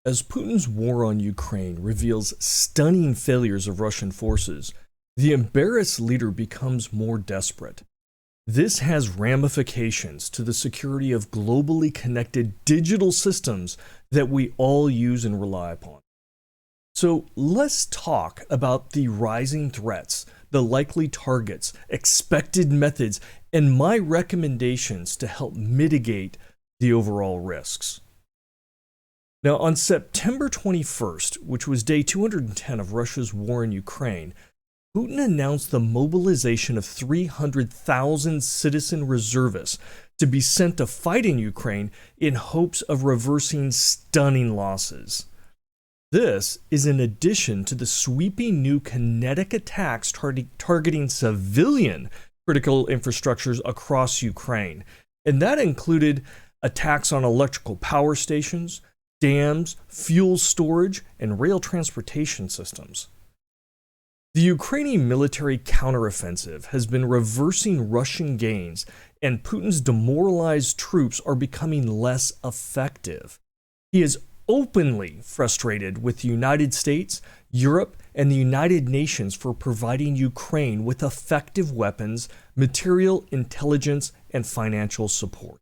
As Putin's war on Ukraine reveals stunning failures of Russian forces, the embarrassed leader becomes more desperate. This has ramifications to the security of globally connected digital systems that we all use and rely upon. So let's talk about the rising threats, the likely targets, expected methods, and my recommendations to help mitigate the overall risks. Now, on September 21st, which was day 210 of Russia's war in Ukraine, Putin announced the mobilization of 300,000 citizen reservists to be sent to fight in Ukraine in hopes of reversing stunning losses. This is in addition to the sweeping new kinetic attacks targeting civilian critical infrastructures across Ukraine, and that included attacks on electrical power stations, dams, fuel storage, and rail transportation systems. The Ukrainian military counteroffensive has been reversing Russian gains, and Putin's demoralized troops are becoming less effective. He is openly frustrated with the United States, Europe, and the United Nations for providing Ukraine with effective weapons, material, intelligence, and financial support.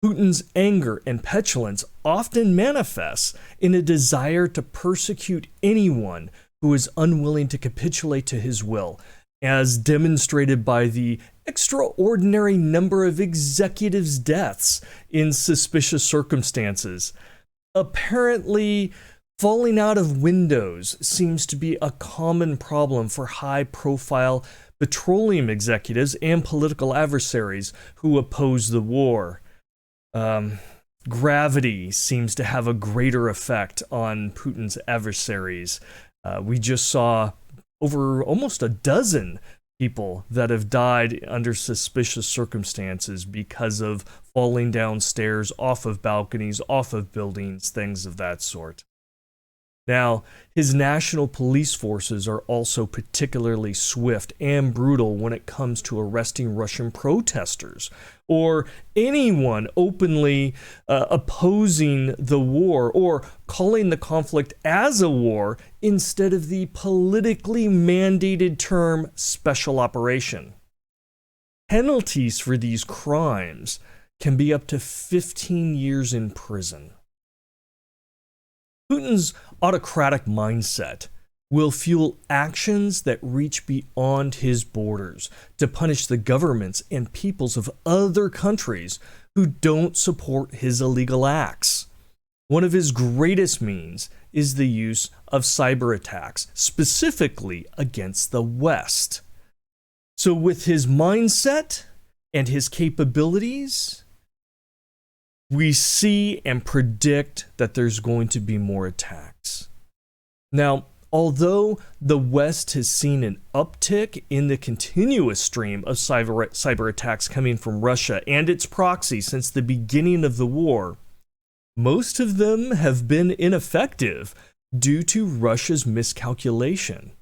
Putin's anger and petulance often manifests in a desire to persecute anyone who is unwilling to capitulate to his will, as demonstrated by the extraordinary number of executives' deaths in suspicious circumstances. Apparently, falling out of windows seems to be a common problem for high-profile petroleum executives and political adversaries who oppose the war. Gravity seems to have a greater effect on Putin's adversaries. We just saw over almost a dozen people that have died under suspicious circumstances because of falling downstairs, off of balconies, off of buildings, things of that sort. Now, his national police forces are also particularly swift and brutal when it comes to arresting Russian protesters or anyone openly opposing the war or calling the conflict as a war instead of the politically mandated term special operation. Penalties for these crimes can be up to 15 years in prison. Putin's autocratic mindset will fuel actions that reach beyond his borders to punish the governments and peoples of other countries who don't support his illegal acts. One of his greatest means is the use of cyber attacks, specifically against the West. So with his mindset and his capabilities, we see and predict that there's going to be more attacks. Now, although the West has seen an uptick in the continuous stream of cyber attacks coming from Russia and its proxies since the beginning of the war, most of them have been ineffective due to Russia's miscalculation.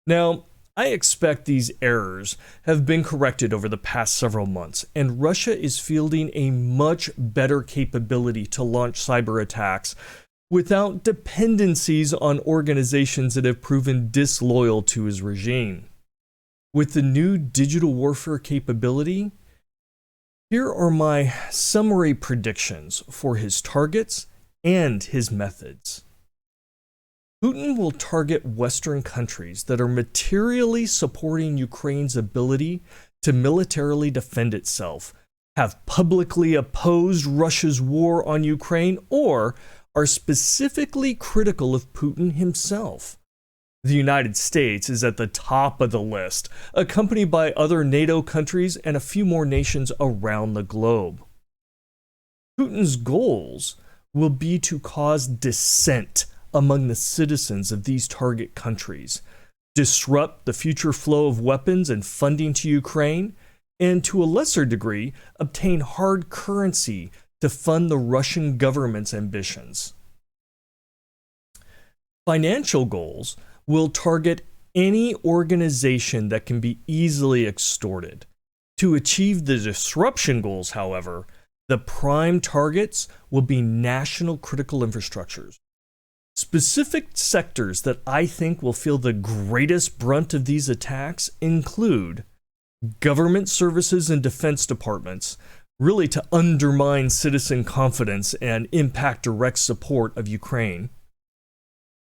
Now, I expect these errors have been corrected over the past several months, and Russia is fielding a much better capability to launch cyber attacks without dependencies on organizations that have proven disloyal to his regime. With the new digital warfare capability, here are my summary predictions for his targets and his methods. Putin will target Western countries that are materially supporting Ukraine's ability to militarily defend itself, have publicly opposed Russia's war on Ukraine, or are specifically critical of Putin himself. The United States is at the top of the list, accompanied by other NATO countries and a few more nations around the globe. Putin's goals will be to cause dissent among the citizens of these target countries, disrupt the future flow of weapons and funding to Ukraine, and to a lesser degree, obtain hard currency to fund the Russian government's ambitions. Financial goals will target any organization that can be easily extorted. To achieve the disruption goals, however, The prime targets will be national critical infrastructures. Specific sectors that I think will feel the greatest brunt of these attacks include government services and defense departments, really to undermine citizen confidence and impact direct support of Ukraine.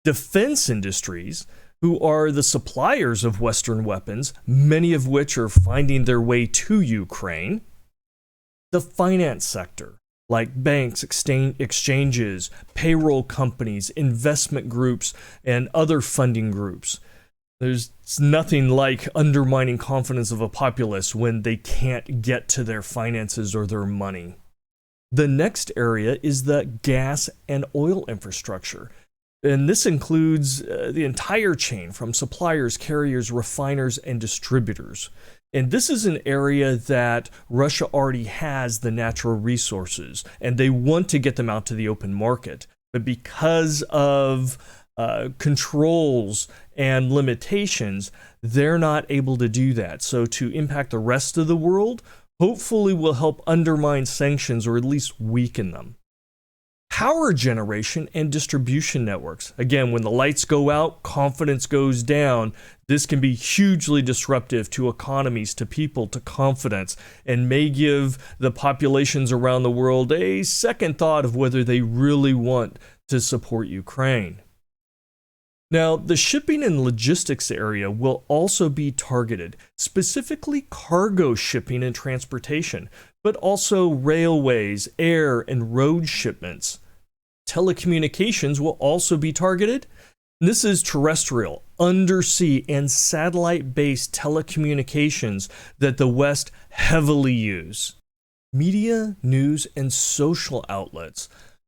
Defense industries, who are the suppliers of Western weapons, many of which are finding their way to Ukraine. The finance sector, like banks, exchanges, payroll companies, investment groups, and other funding groups. There's nothing like undermining confidence of a populace when they can't get to their finances or their money. The next area is the gas and oil infrastructure. And this includes the entire chain from suppliers, carriers, refiners, and distributors. And this is an area that Russia already has the natural resources, and they want to get them out to the open market. But because of controls and limitations, they're not able to do that. So to impact the rest of the world, hopefully will help undermine sanctions or at least weaken them. Power generation and distribution networks. Again, when the lights go out, confidence goes down. This can be hugely disruptive to economies, to people, to confidence, and may give the populations around the world a second thought of whether they really want to support Ukraine. Now, the shipping and logistics area will also be targeted, specifically cargo shipping and transportation, but also railways, air, and road shipments. Telecommunications will also be targeted. This is terrestrial, undersea, and satellite-based telecommunications that the West heavily use. Media, news, and social outlets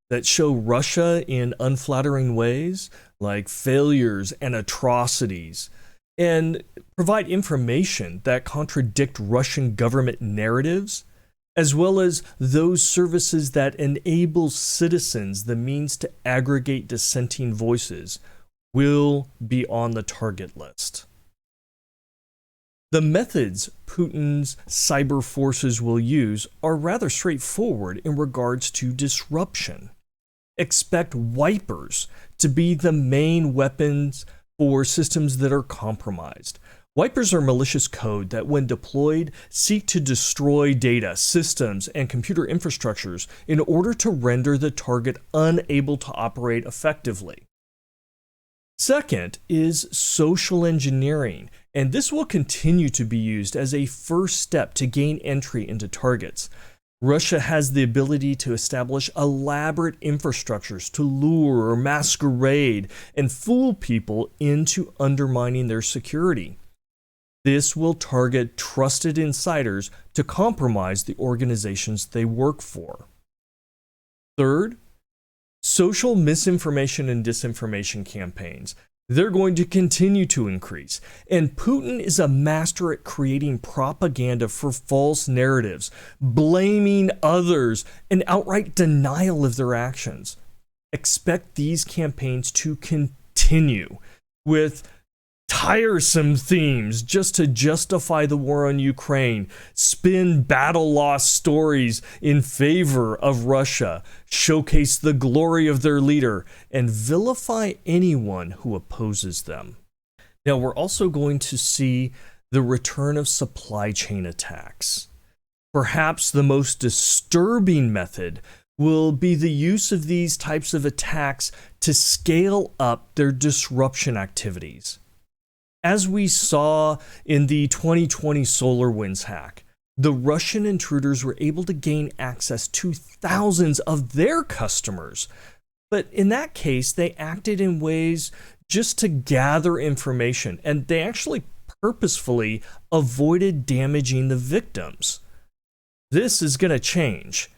that show Russia in unflattering ways, like failures and atrocities, and provide information that contradict Russian government narratives, as well as those services that enable citizens the means to aggregate dissenting voices, will be on the target list. The methods Putin's cyber forces will use are rather straightforward in regards to disruption. Expect wipers to be the main weapons for systems that are compromised. Wipers are malicious code that, when deployed, seek to destroy data, systems, and computer infrastructures in order to render the target unable to operate effectively. Second is social engineering, and this will continue to be used as a first step to gain entry into targets. Russia has the ability to establish elaborate infrastructures to lure or masquerade and fool people into undermining their security. This will target trusted insiders to compromise the organizations they work for. Third, social misinformation and disinformation campaigns. They're going to continue to increase, and Putin is a master at creating propaganda for false narratives, blaming others, and outright denial of their actions. Expect these campaigns to continue with tiresome themes just to justify the war on Ukraine, spin battle loss stories in favor of Russia, showcase the glory of their leader, and vilify anyone who opposes them. Now, we're also going to see the return of supply chain attacks. Perhaps the most disturbing method will be the use of these types of attacks to scale up their disruption activities. As we saw in the 2020 SolarWinds hack, the Russian intruders were able to gain access to thousands of their customers. But in that case, they acted in ways just to gather information, and they actually purposefully avoided damaging the victims. This is going to change.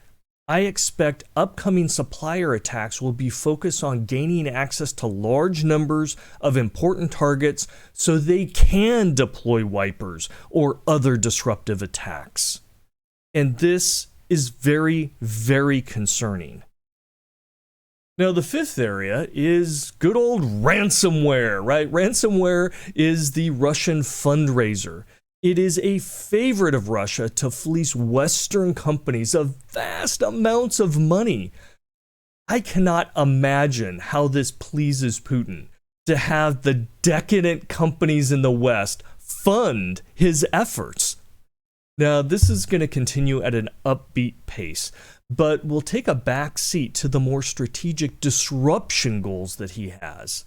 I expect upcoming supplier attacks will be focused on gaining access to large numbers of important targets so they can deploy wipers or other disruptive attacks. And this is very, very concerning. Now, the fifth area is good old ransomware, right? Ransomware is the Russian fundraiser. It is a favorite of Russia to fleece Western companies of vast amounts of money. I cannot imagine how this pleases Putin to have the decadent companies in the West fund his efforts. Now, this is going to continue at an upbeat pace, but will take a back seat to the more strategic disruption goals that he has.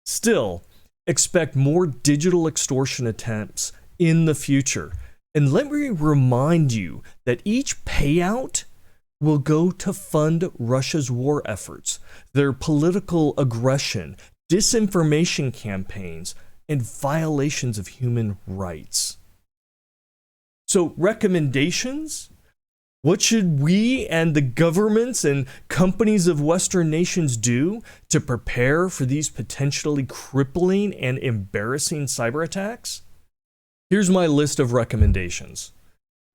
Still, expect more digital extortion attempts in the future. And let me remind you that each payout will go to fund Russia's war efforts, their political aggression, disinformation campaigns, and violations of human rights. So, recommendations? What should we and the governments and companies of Western nations do to prepare for these potentially crippling and embarrassing cyber attacks? Here's my list of recommendations.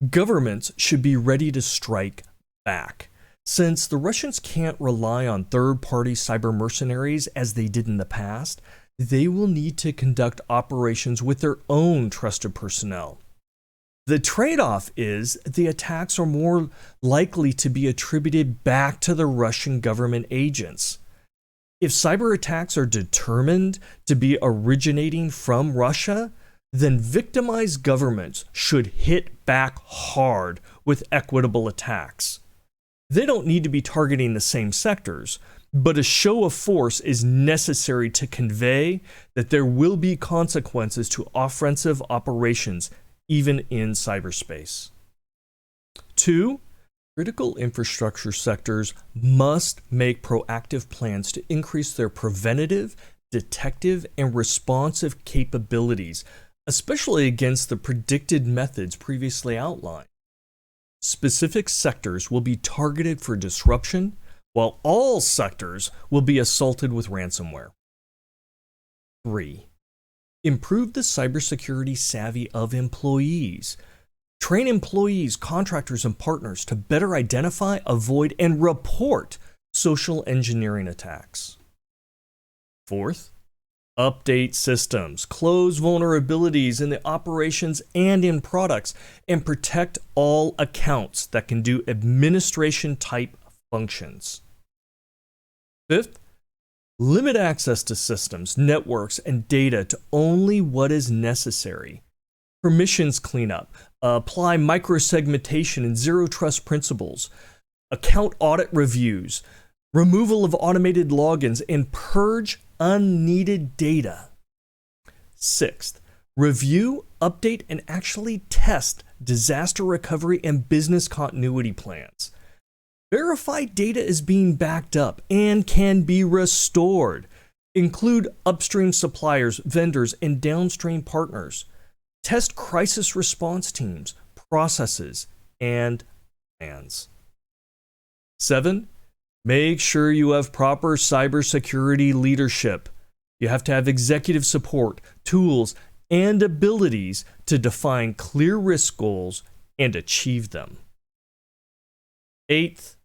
Governments should be ready to strike back. Since the Russians can't rely on third-party cyber mercenaries as they did in the past, they will need to conduct operations with their own trusted personnel. The trade-off is the attacks are more likely to be attributed back to the Russian government agents. If cyber attacks are determined to be originating from Russia, then victimized governments should hit back hard with equitable attacks. They don't need to be targeting the same sectors, but a show of force is necessary to convey that there will be consequences to offensive operations even in cyberspace. 2. Critical infrastructure sectors must make proactive plans to increase their preventative, detective, and responsive capabilities, especially against the predicted methods previously outlined. Specific sectors will be targeted for disruption, while all sectors will be assaulted with ransomware. 3. Improve the cybersecurity savvy of employees. Train employees, contractors, and partners to better identify, avoid, and report social engineering attacks. 4th, update systems, close vulnerabilities in the operations and in products, and protect all accounts that can do administration-type functions. 5th, limit access to systems, networks, and data to only what is necessary. Permissions cleanup, apply microsegmentation and zero trust principles, account audit reviews, removal of automated logins, and purge unneeded data. 6th, review, update, and actually test disaster recovery and business continuity plans. Verify data is being backed up and can be restored. Include upstream suppliers, vendors, and downstream partners. Test crisis response teams, processes, and plans. 7. Make sure you have proper cybersecurity leadership. You have to have executive support, tools, and abilities to define clear risk goals and achieve them. 8th,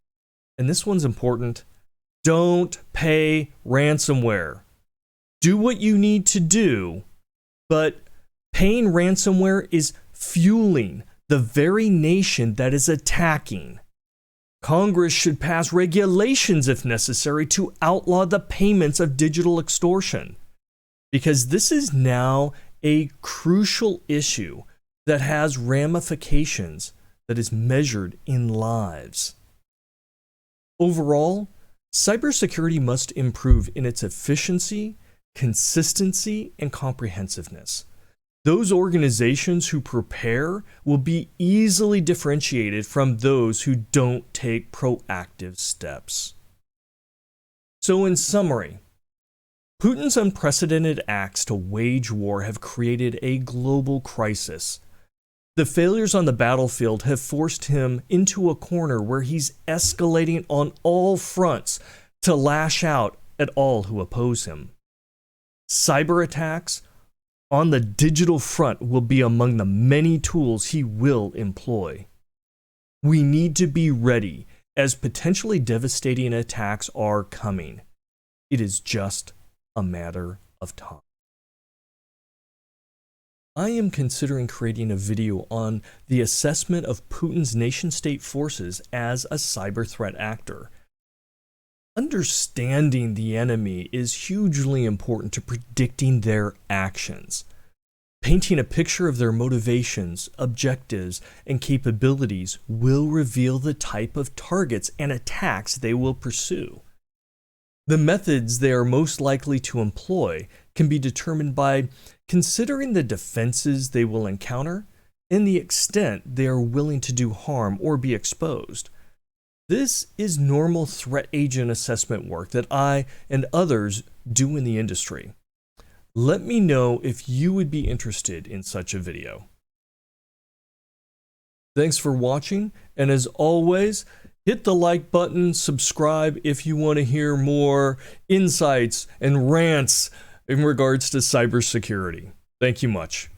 and this one's important, don't pay ransomware. Do what you need to do, but paying ransomware is fueling the very nation that is attacking. Congress should pass regulations if necessary to outlaw the payments of digital extortion, because this is now a crucial issue that has ramifications that is measured in lives. Overall, cybersecurity must improve in its efficiency, consistency, and comprehensiveness. Those organizations who prepare will be easily differentiated from those who don't take proactive steps. So in summary, Putin's unprecedented acts to wage war have created a global crisis. The failures on the battlefield have forced him into a corner where he's escalating on all fronts to lash out at all who oppose him. Cyber attacks on the digital front will be among the many tools he will employ. We need to be ready as potentially devastating attacks are coming. It is just a matter of time. I am considering creating a video on the assessment of Putin's nation-state forces as a cyber threat actor. Understanding the enemy is hugely important to predicting their actions. Painting a picture of their motivations, objectives, and capabilities will reveal the type of targets and attacks they will pursue. The methods they are most likely to employ can be determined by considering the defenses they will encounter and the extent they are willing to do harm or be exposed. This is normal threat agent assessment work that I and others do in the industry. Let me know if you would be interested in such a video. Thanks for watching, and as always, hit the like button, subscribe if you want to hear more insights and rants in regards to cybersecurity. Thank you much.